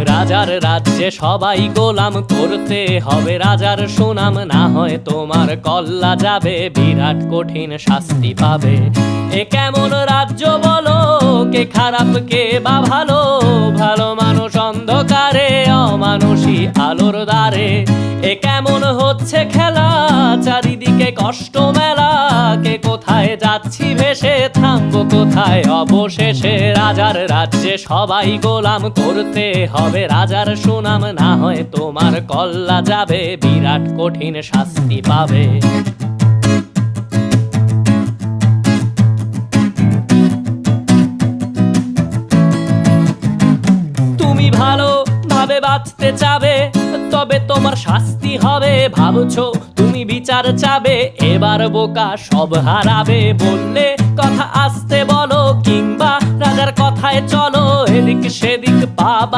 রাজার রাজ্যে সবাই গোলাম, করতে হবে রাজার সুনাম, না হয় তোমার কল্লা যাবে, বিরাট কঠিন শাস্তি পাবে। এ কেমন রাজ্য বলো, কে খারাপ কে বা ভালো, ভালো মানুষ অন্ধকারে, অমানুষী আলোর দ্বারে। এ কেমন হচ্ছে খেলা, চারিদিকে কষ্ট মেলা, কে কোথায় যাচ্ছি ভেসে, থামবো কোথায় অবশেষে। রাজার রাজ্যে সবাই গোলাম, করতে হবে রাজার সুনাম, না হয় তোমার কল্লা যাবে, বিরাট কঠিন শাস্তি পাবে। তুমি ভালো ভাবে বাঁচতে চাবে, তবে তোমার শাস্তি হবে। ভাবছো তুমি বিচার চাবে, এবার বোকা সব হারাবে। বললে কথা আস্তে বলো, কিংবা রাজার কথায় চলো, এদিক সেদিক পা